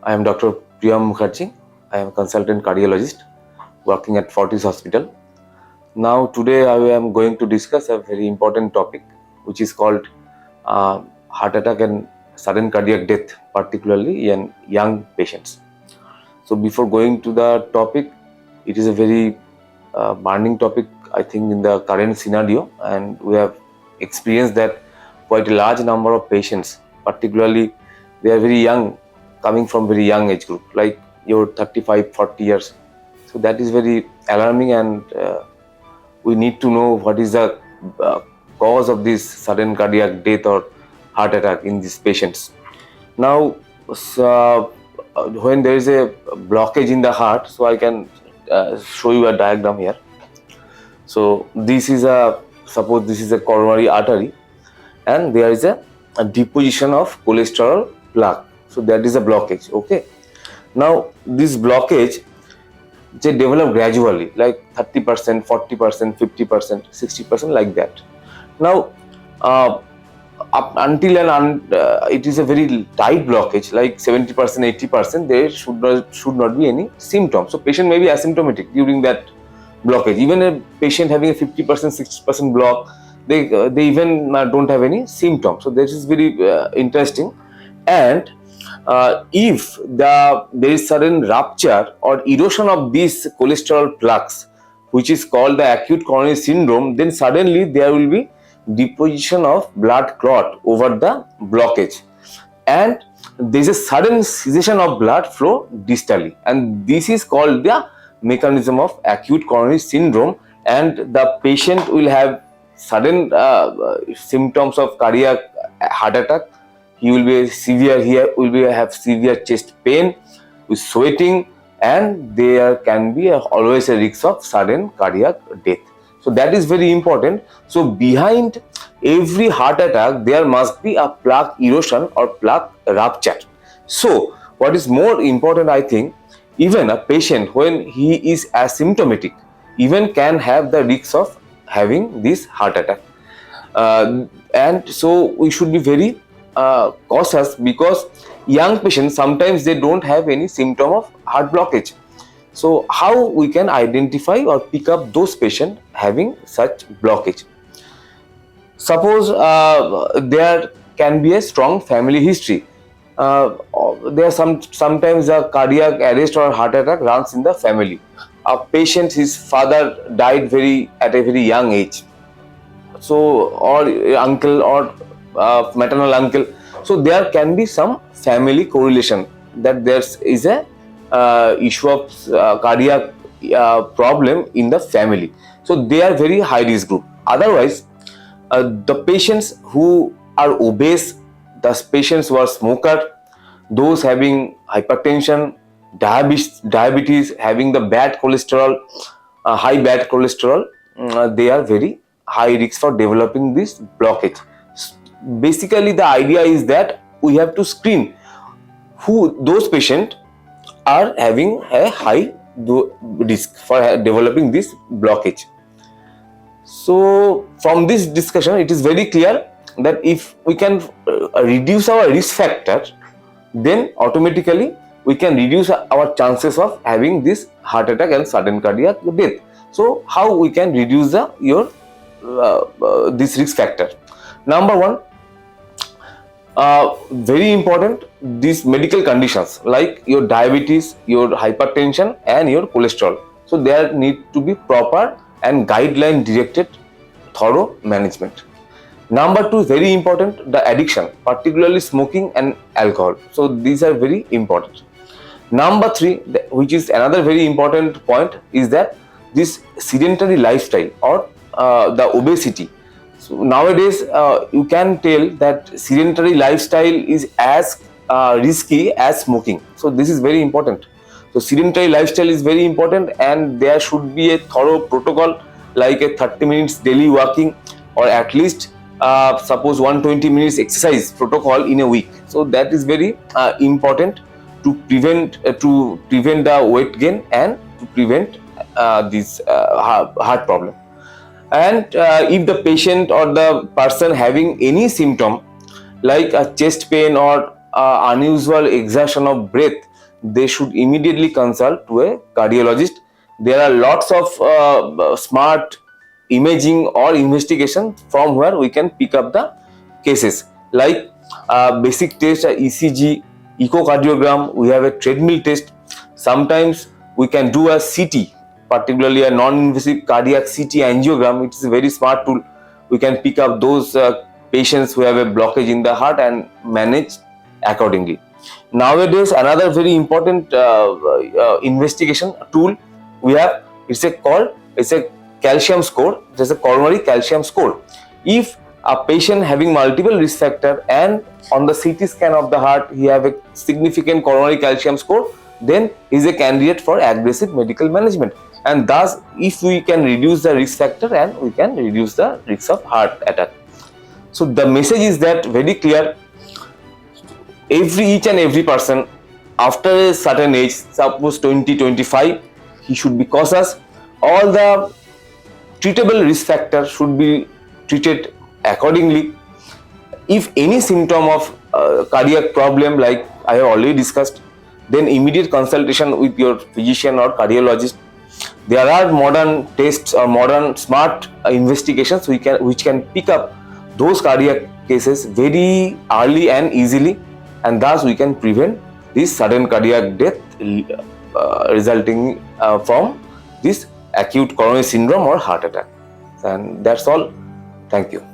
I am Dr. Priyam Mukherjee. I am a consultant cardiologist working at Fortis Hospital. Now, today I am going to discuss a very important topic, which is called heart attack and sudden cardiac death, particularly in young patients. So, before going to the topic, it is a very burning topic, I think, in the current scenario, and we have experienced that quite a large number of patients, particularly they are very young, coming from very young age group, like your 35, 40 years. So that is very alarming, and we need to know what is the cause of this sudden cardiac death or heart attack in these patients. Now, when there is a blockage in the heart, so I can show you a diagram here. So this is suppose this is a coronary artery, and there is a deposition of cholesterol plaque. So that is a blockage. Okay. Now this blockage, they develop gradually, like 30%, 40%, 50%, 60%, like that. Now up until it is a very tight blockage, like 70%, 80%, there should not be any symptoms. So patient may be asymptomatic during that blockage. Even a patient having a 50%, 60% block, they even don't have any symptoms. So this is very interesting. And if there is sudden rupture or erosion of these cholesterol plaques, which is called the acute coronary syndrome, then suddenly there will be deposition of blood clot over the blockage, and there is a sudden cessation of blood flow distally, and this is called the mechanism of acute coronary syndrome. And the patient will have sudden symptoms of cardiac heart attack. He will be have severe chest pain with sweating, and there can be always a risk of sudden cardiac death. So that is very important. So behind every heart attack, there must be a plaque erosion or plaque rupture. So what is more important, I think, even a patient when he is asymptomatic even can have the risk of having this heart attack. And so we should be very cautious, because young patients sometimes they don't have any symptom of heart blockage. So how we can identify or pick up those patients having such blockage? Suppose there can be a strong family history. There are sometimes a cardiac arrest or heart attack runs in the family. A patient, his father died at a very young age. So, or uncle or maternal uncle. So there can be some family correlation that there is a issue of cardiac problem in the family. So they are very high risk group. Otherwise, the patients who are obese, the patients who are smoker, those having hypertension, diabetes, having the bad cholesterol, high bad cholesterol, they are very high risk for developing this blockage. Basically, the idea is that we have to screen who those patients are having a high risk for developing this blockage. So from this discussion, it is very clear that if we can reduce our risk factor, then automatically we can reduce our chances of having this heart attack and sudden cardiac death. So how we can reduce this risk factor? Number one, very important, these medical conditions like your diabetes, your hypertension, and your cholesterol. So there need to be proper and guideline directed thorough management. Number two, very important, the addiction, particularly smoking and alcohol. So these are very important. Number three, which is another very important point, is that this sedentary lifestyle or the obesity. So nowadays, you can tell that sedentary lifestyle is as risky as smoking. So this is very important. So sedentary lifestyle is very important, and there should be a thorough protocol like a 30 minutes daily walking, or at least suppose 120 minutes exercise protocol in a week. So that is very important to prevent the weight gain and to prevent this heart problem. And if the patient or the person having any symptom like a chest pain or unusual exertion of breath, they should immediately consult to a cardiologist. There are lots of smart imaging or investigation from where we can pick up the cases, like basic test, ECG, echocardiogram. We have a treadmill test. Sometimes we can do a CT, particularly a non-invasive cardiac CT angiogram. It is a very smart tool. We can pick up those patients who have a blockage in the heart and manage accordingly. Nowadays, another very important investigation tool we have, it's a calcium score. It is a coronary calcium score. If a patient having multiple risk factor and on the CT scan of the heart he have a significant coronary calcium score, then he is a candidate for aggressive medical management. And thus, if we can reduce the risk factor and we can reduce the risk of heart attack. So the message is that very clear. Each and every person after a certain age, suppose 20-25, he should be cautious. All the treatable risk factors should be treated accordingly. If any symptom of cardiac problem, like I have already discussed, then immediate consultation with your physician or cardiologist. There are modern tests or modern smart investigations which can pick up those cardiac cases very early and easily, and thus we can prevent this sudden cardiac death resulting from this acute coronary syndrome or heart attack. And that's all. Thank you.